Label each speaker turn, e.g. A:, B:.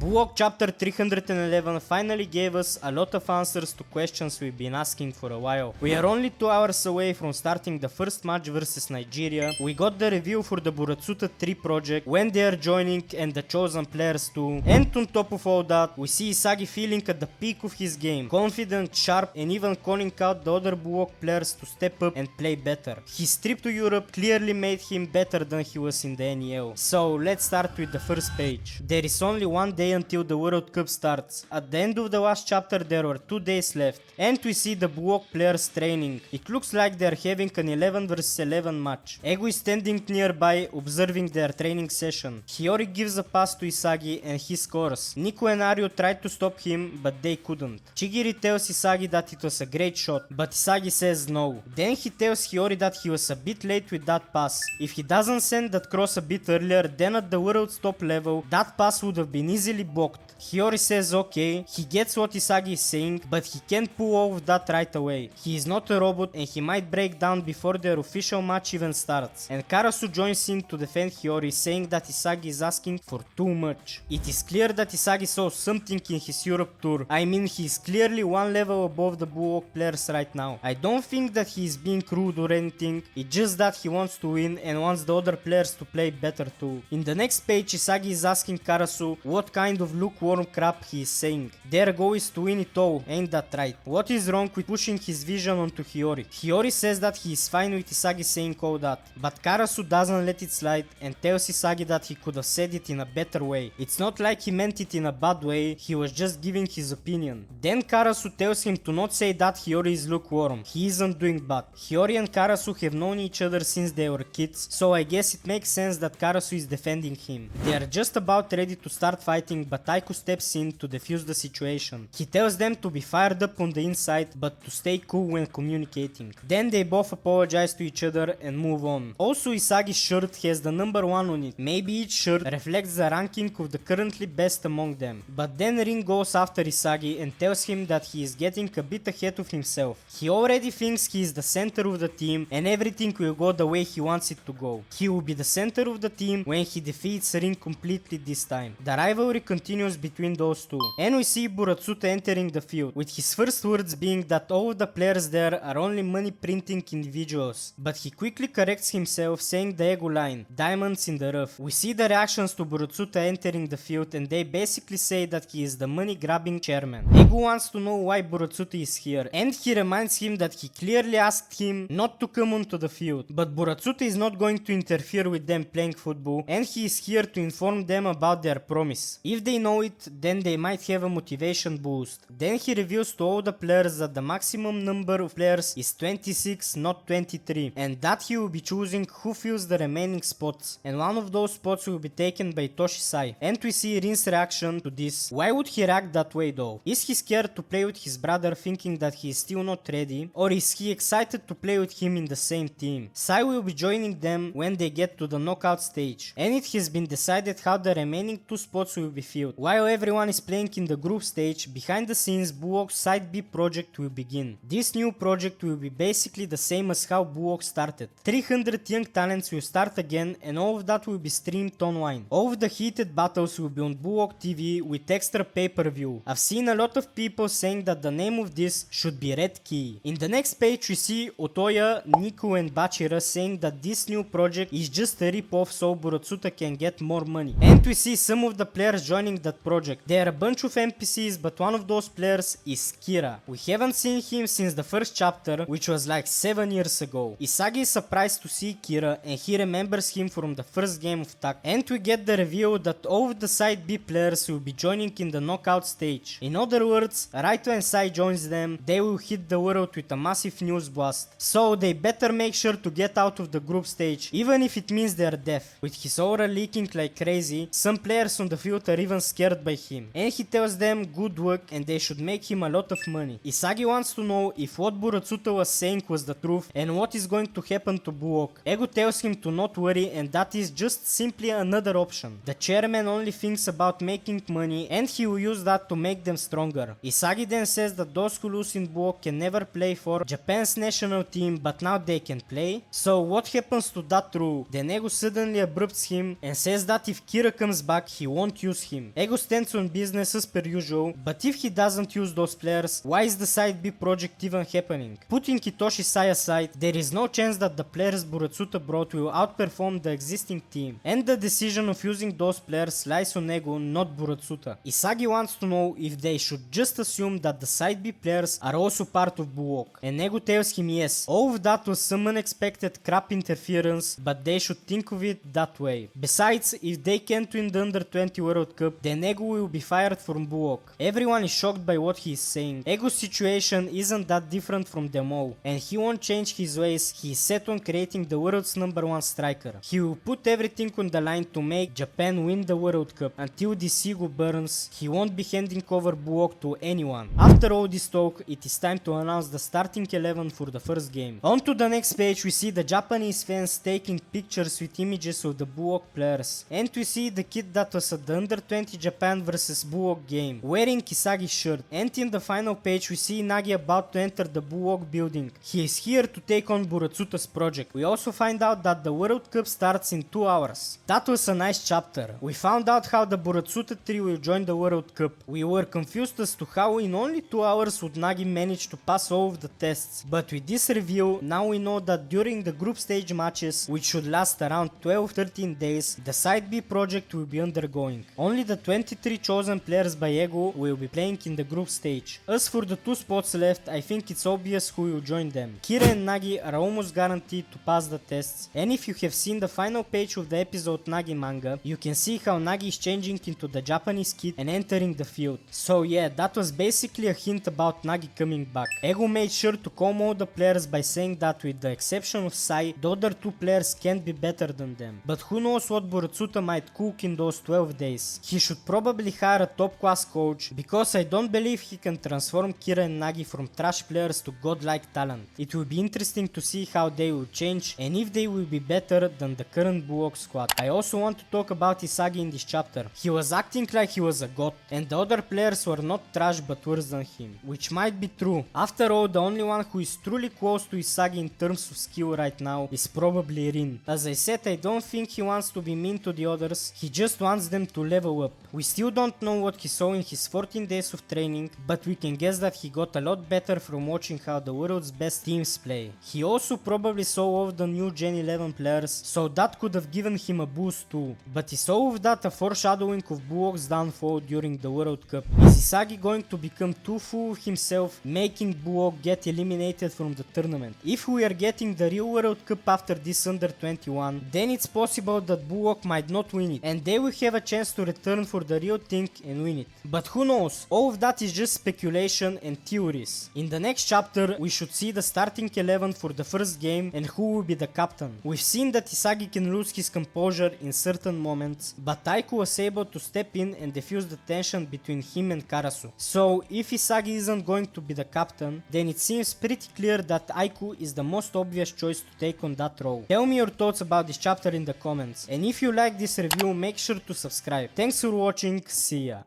A: Buok chapter 311 finally gave us a lot of answers to questions we've been asking for a while. We are only 2 hours away from starting the first match versus Nigeria. We got the review for the Buratsuta 3 project, when they are joining and the chosen players too. And on top of all that, we see Isagi feeling at the peak of his game, confident, sharp, and even calling out the other Buok players to step up and play better. His trip to Europe clearly made him better than he was in the NEL. So let's start with the first page. There is only one day until the World Cup starts. At the end of the last chapter there were 2 days left, and we see the Buok players training. It looks like they are having an 11 vs 11 match. Ego is standing nearby observing their training session. Hiyori gives a pass to Isagi and he scores. Nico and Ario tried to stop him but they couldn't. Chigiri tells Isagi that it was a great shot, but Isagi says no. Then he tells Hiyori that he was a bit late with that pass. If he doesn't send that cross a bit earlier, then at the world's top level that pass would have been easily blocked. Hiyori says okay, he gets what Isagi is saying, but he can't pull off that right away. He is not a robot and he might break down before their official match even starts. And Karasu joins in to defend Hiyori, saying that Isagi is asking for too much. It is clear that Isagi saw something in his Europe tour. I mean, he is clearly one level above the Buok players right now. I don't think that he is being rude or anything, it's just that he wants to win and wants the other players to play better too. In the next page, Isagi is asking Karasu what kind of lukewarm crap he is saying. Their goal is to win it all, ain't that right? What is wrong with pushing his vision onto Hiyori? Hiyori says that he is fine with Isagi saying all that, but Karasu doesn't let it slide and tells Isagi that he could have said it in a better way. It's not like he meant it in a bad way, he was just giving his opinion. Then Karasu tells him to not say that Hiyori is lukewarm, he isn't doing bad. Hiyori and Karasu have known each other since they were kids, so I guess it makes sense that Karasu is defending him. They are just about ready to start fighting, but Taiko steps in to defuse the situation. He tells them to be fired up on the inside, but to stay cool when communicating. Then they both apologize to each other and move on. Also, Isagi's shirt has the number 1 on it. Maybe each shirt reflects the ranking of the currently best among them. But then Rin goes after Isagi and tells him that he is getting a bit ahead of himself. He already thinks he is the center of the team and everything will go the way he wants it to go. He will be the center of the team when he defeats Rin completely this time. The rivalry continues between those two. And we see Buratsuta entering the field, with his first words being that all of the players there are only money printing individuals. But he quickly corrects himself, saying the ego line, diamonds in the rough. We see the reactions to Buratsuta entering the field and they basically say that he is the money grabbing chairman. Ego wants to know why Buratsuta is here, and he reminds him that he clearly asked him not to come onto the field. But Buratsuta is not going to interfere with them playing football, and he is here to inform them about their promise. If they know it, then they might have a motivation boost. Then he reveals to all the players that the maximum number of players is 26, not 23, and that he will be choosing who fills the remaining spots, and one of those spots will be taken by Toshisai. And we see Rin's reaction to this. Why would he react that way though? Is he scared to play with his brother thinking that he is still not ready, or is he excited to play with him in the same team? Sai will be joining them when they get to the knockout stage, and it has been decided how the remaining 2 spots will be filled. While everyone is playing in the group stage, behind the scenes Buok's Side B project will begin. This new project will be basically the same as how Buok started. 300 young talents will start again and all of that will be streamed online. All of the heated battles will be on Buok TV with extra pay-per-view. I've seen a lot of people saying that the name of this should be Red Key. In the next page we see Otoya, Niku and Bachira saying that this new project is just a rip-off so Buratsuta can get more money. And we see some of the players joining that project. They are a bunch of NPCs, but one of those players is Kira. We haven't seen him since the first chapter, which was like 7 years ago. Isagi is surprised to see Kira and he remembers him from the first game of TAC. And we get the reveal that all of the Side B players will be joining in the knockout stage. In other words, Raito and Sai joins them, they will hit the world with a massive news blast. So they better make sure to get out of the group stage, even if it means their death. With his aura leaking like crazy, some players on the field are even scared by him. And he tells them good work and they should make him a lot of money. Isagi wants to know if what Buratsuta was saying was the truth and what is going to happen to Buok. Ego tells him to not worry and that is just simply another option. The chairman only thinks about making money and he will use that to make them stronger. Isagi then says that those who lose in Buok can never play for Japan's national team, but now they can play. So what happens to that rule? Then Ego suddenly abrupts him and says that if Kira comes back he won't use him. Ego stands on business as per usual, but if he doesn't use those players, why is the side B project even happening? Putting Hitoshi Sai aside, there is no chance that the players Buratsuta brought will outperform the existing team, and the decision of using those players lies on Ego, not Buratsuta. Isagi wants to know if they should just assume that the side B players are also part of Buok, and Ego tells him yes, all of that was some unexpected crap interference, but they should think of it that way. Besides, if they can't win the Under 20 World Cup, then Ego will be fired from Buok. Everyone is shocked by what he is saying. Ego's situation isn't that different from them all, and he won't change his ways. He is set on creating the world's #1 striker. He will put everything on the line to make Japan win the World Cup. Until this ego burns, he won't be handing over Buok to anyone. After all this talk, it is time to announce the starting 11 for the first game. On to the next page, we see the Japanese fans taking pictures with images of the Buok players, and we see the kid that was at the Under 20 Japan vs Buok game, wearing Isagi's shirt. And in the final page, we see Nagi about to enter the Buok building. He is here to take on Buratsuta's project. We also find out that the World Cup starts in 2 hours. That was a nice chapter. We found out how the Buratsuta tree will join the World Cup. We were confused as to how in only 2 hours would Nagi manage to pass all of the tests, but with this reveal, now we know that during the group stage matches, which should last around 12-13 days, the Side B project will be undergoing. Only the 23 chosen players by Ego will be playing in the group stage. As for the 2 spots left, I think it's obvious who will join them. Kira and Nagi are almost guaranteed to pass the tests, and if you have seen the final page of the episode Nagi manga, you can see how Nagi is changing into the Japanese kid and entering the field. So yeah, that was basically a hint about Nagi coming back. Ego made sure to calm all the players by saying that with the exception of Sai, the other 2 players can't be better than them. But who knows what Buratsuta might cook in those 12 days. He should probably hire a top class coach, because I don't believe he can transform Kira and Nagi from trash players to godlike talent. It will be interesting to see how they will change and if they will be better than the current Buok squad. I also want to talk about Isagi in this chapter. He was acting like he was a god, and the other players were not trash but worse than him, which might be true. After all, the only one who is truly close to Isagi in terms of skill right now is probably Rin. As I said, I don't think he wants to be mean to the others, he just wants them to level up. We still don't know what he saw in his 14 days of training, but we can guess that he got a lot better from watching how the world's best teams play. He also probably saw all of the new Gen 11 players, so that could have given him a boost too. But is all of that a foreshadowing of Buok's downfall during the World Cup? Is Isagi going to become too full of himself, making Buok get eliminated from the tournament? If we are getting the real World Cup after this Under 21, then it's possible that Buok might not win it, and they will have a chance to return for the real thing and win it. But who knows? All of that is just speculation and theories. In the next chapter, we should see the starting 11 for the first game and who will be the captain. We've seen that Isagi can lose his composure in certain moments, but Aiku was able to step in and defuse the tension between him and Karasu. So if Isagi isn't going to be the captain, then it seems pretty clear that Aiku is the most obvious choice to take on that role. Tell me your thoughts about this chapter in the comments, and if you like this review, make sure to subscribe. Thanks for watching, see ya!